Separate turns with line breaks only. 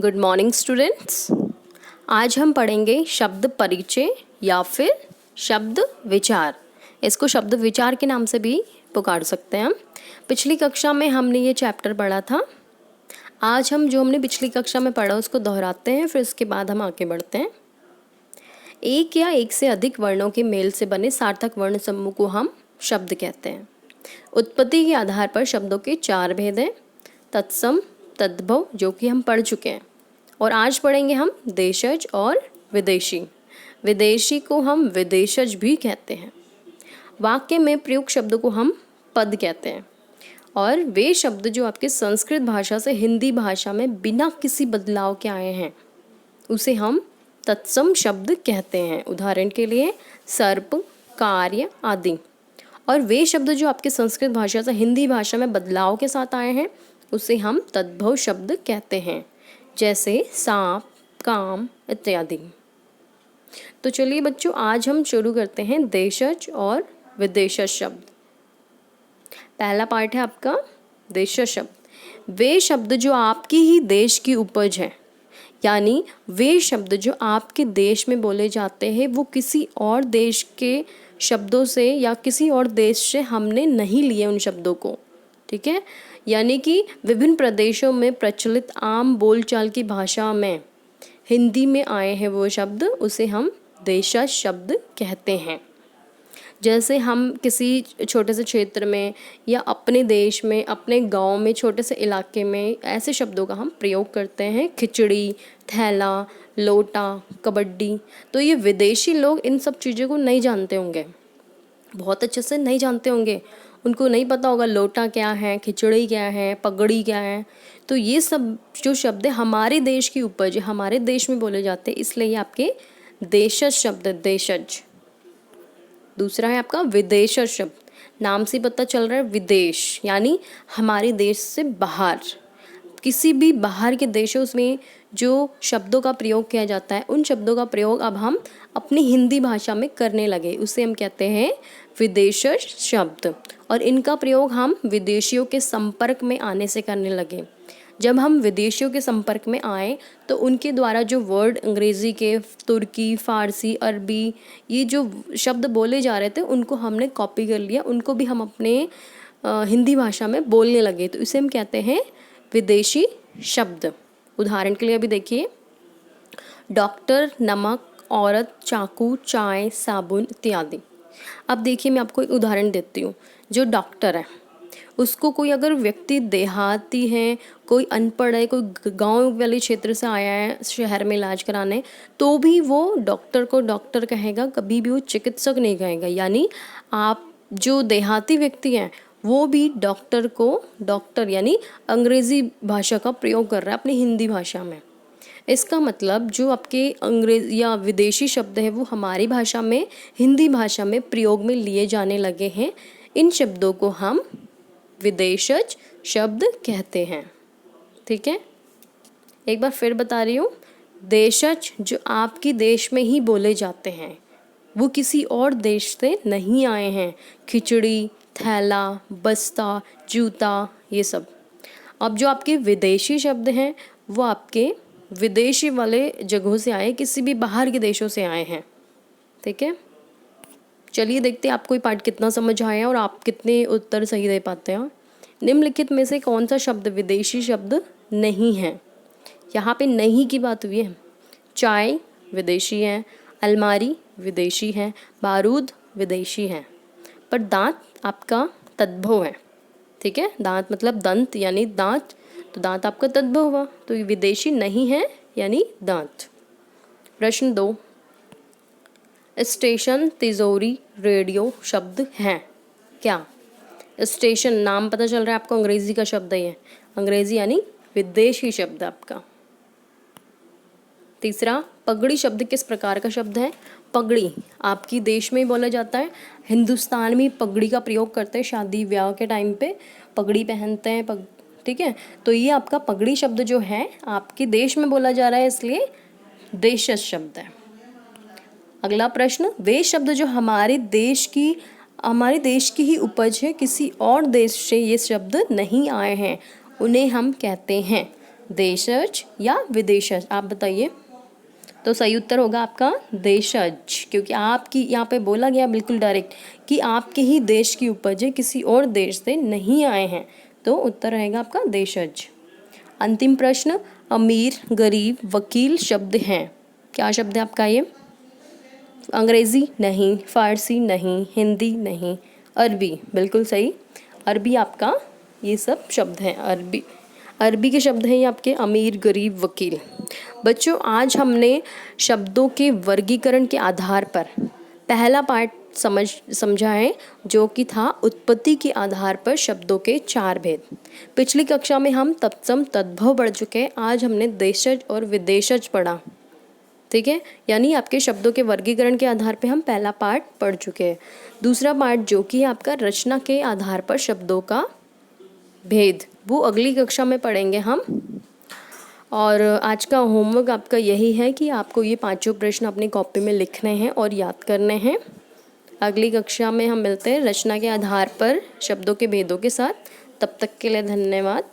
Good morning students. आज हम पढ़ेंगे शब्द परिचय या फिर शब्द विचार। इसको शब्द विचार के नाम से भी पुकार सकते हैं हम। पिछली कक्षा में हमने ये चैप्टर पढ़ा था। आज हम जो हमने पिछली कक्षा में पढ़ा उसको दोहराते हैं, फिर उसके बाद हम आगे बढ़ते हैं। एक या एक से अधिक वर्णों के मेल से बने सार्थक वर्ण समूह को हम शब्द कहते हैं। उत्पत्ति के आधार पर शब्दों के 4 भेद हैं: तत्सम, तद्भव, जो कि हम पढ़ चुके हैं, और आज पढ़ेंगे हम देशज और विदेशी। विदेशी को हम विदेशज भी कहते हैं। वाक्य में प्रयुक्त शब्द को हम पद कहते हैं, और वे शब्द जो आपके संस्कृत भाषा से हिंदी भाषा में बिना किसी बदलाव के आए हैं उसे हम तत्सम शब्द कहते हैं। उदाहरण के लिए सर्प, कार्य आदि। और वे शब्द जो आपके संस्कृत भाषा से हिंदी भाषा में बदलाव के साथ आए हैं उसे हम तद्भव शब्द कहते हैं, जैसे सांप, काम इत्यादि। तो चलिए बच्चों, आज हम शुरू करते हैं देशज और विदेशज शब्द। पहला पार्ट है आपका देशज शब्द। वे शब्द जो आपकी ही देश की उपज है, यानी वे शब्द जो आपके देश में बोले जाते हैं वो किसी और देश के शब्दों से या किसी और देश से हमने नहीं लिए उन शब्दों को। ठीक है, यानी कि विभिन्न प्रदेशों में प्रचलित आम बोलचाल की भाषा में हिंदी में आए हैं वो शब्द, उसे हम देशज शब्द कहते हैं। जैसे हम किसी छोटे से क्षेत्र में या अपने देश में, अपने गांव में, छोटे से इलाके में ऐसे शब्दों का हम प्रयोग करते हैं। खिचड़ी, थैला, लोटा, कबड्डी। तो ये विदेशी लोग इन सब चीज़ों को नहीं जानते होंगे, बहुत अच्छे से नहीं जानते होंगे। उनको नहीं पता होगा लोटा क्या है, खिचड़ी क्या है, पगड़ी क्या है। तो ये सब जो शब्द है हमारे देश की उपज, हमारे देश में बोले जाते हैं, इसलिए ये आपके देशज शब्द, देशज। दूसरा है आपका विदेशज शब्द। नाम से पता चल रहा है विदेश, यानी हमारे देश से बाहर। किसी भी बाहर के देशों में जो शब्दों का प्रयोग किया जाता है उन शब्दों का प्रयोग अब हम अपनी हिंदी भाषा में करने लगे, उसे हम कहते हैं विदेशज शब्द। और इनका प्रयोग हम विदेशियों के संपर्क में आने से करने लगे। जब हम विदेशियों के संपर्क में आए तो उनके द्वारा जो वर्ड अंग्रेज़ी के, तुर्की, फ़ारसी, अरबी, ये जो शब्द बोले जा रहे थे उनको हमने कॉपी कर लिया, उनको भी हम अपने हिंदी भाषा में बोलने लगे, तो इसे हम कहते हैं विदेशी शब्द। उदाहरण के लिए अभी देखिए, डॉक्टर, नमक, औरत, चाकू, चाय, साबुन इत्यादि। अब देखिए मैं आपको एक उदाहरण देती हूँ। जो डॉक्टर है उसको कोई अगर व्यक्ति देहाती है, कोई अनपढ़ है, कोई गांव वाले क्षेत्र से आया है शहर में इलाज कराने, तो भी वो डॉक्टर को डॉक्टर कहेगा, कभी भी वो चिकित्सक नहीं कहेगा। यानी आप जो देहाती व्यक्ति हैं वो भी डॉक्टर को डॉक्टर यानी अंग्रेज़ी भाषा का प्रयोग कर रहा है अपनी हिंदी भाषा में। इसका मतलब जो आपके अंग्रेज़ी या विदेशी शब्द है वो हमारी भाषा में, हिंदी भाषा में प्रयोग में लिए जाने लगे हैं। इन शब्दों को हम विदेशज शब्द कहते हैं। ठीक है, एक बार फिर बता रही हूँ, देशज जो आपकी देश में ही बोले जाते हैं वो किसी और देश से नहीं आए हैं। खिचड़ी, थैला, बस्ता, जूता, ये सब। अब जो आपके विदेशी शब्द हैं वो आपके विदेशी वाले जगहों से आए, किसी भी बाहर के देशों से आए हैं। ठीक है, चलिए देखते हैं आपको ये पार्ट कितना समझ आया और आप कितने उत्तर सही दे पाते हैं। निम्नलिखित में से कौन सा शब्द विदेशी शब्द नहीं है? यहाँ पे नहीं की बात हुई है। चाय विदेशी है, अलमारी विदेशी है, बारूद विदेशी है, पर दांत आपका तद्भव है। ठीक है, दांत मतलब दंत यानी दांत, तो दांत आपका तद्भव हुआ, तो ये विदेशी नहीं है यानी दांत। प्रश्न 2, स्टेशन, तिजोरी, रेडियो शब्द हैं क्या? स्टेशन नाम पता चल रहा है आपको, अंग्रेजी का शब्द है ये, अंग्रेजी यानी विदेशी शब्द आपका। तीसरा, पगड़ी शब्द किस प्रकार का शब्द है? पगड़ी आपकी देश में ही बोला जाता है, हिंदुस्तान में पगड़ी का प्रयोग करते हैं, शादी ब्याह के टाइम पे पगड़ी पहनते हैं ठीक है, तो ये आपका पगड़ी शब्द जो है आपके देश में बोला जा रहा है, इसलिए देशज शब्द है। अगला प्रश्न, वे शब्द जो हमारे देश की ही उपज है, किसी और देश से ये शब्द नहीं आए हैं, उन्हें हम कहते हैं देशज या विदेशज, आप बताइए। तो सही उत्तर होगा आपका देशज, क्योंकि आपकी यहाँ पे बोला गया बिल्कुल डायरेक्ट कि आपके ही देश की उपज है, किसी और देश से नहीं आए हैं, तो उत्तर रहेगा आपका देशज। अंतिम प्रश्न, अमीर, गरीब, वकील शब्द हैं, क्या शब्द है आपका ये? अंग्रेज़ी नहीं, फ़ारसी नहीं, हिंदी नहीं, अरबी, बिल्कुल सही, अरबी आपका ये सब शब्द हैं। अरबी के शब्द हैं ये आपके, अमीर, गरीब, वकील। बच्चों, आज हमने शब्दों के वर्गीकरण के आधार पर पहला पार्ट समझा है, जो कि था उत्पत्ति के आधार पर शब्दों के 4 भेद। पिछली कक्षा में हम तत्सम तद्भव पढ़ चुके हैं, आज हमने देशज और विदेशज पढ़ा, ठीक है। यानी आपके शब्दों के वर्गीकरण के आधार पे हम पहला पार्ट पढ़ चुके हैं। दूसरा पार्ट जो कि आपका रचना के आधार पर शब्दों का भेद, वो अगली कक्षा में पढ़ेंगे हम। और आज का होमवर्क आपका यही है कि आपको ये 5 प्रश्न अपनी कॉपी में लिखने हैं और याद करने हैं। अगली कक्षा में हम मिलते हैं रचना के आधार पर शब्दों के भेदों के साथ। तब तक के लिए धन्यवाद।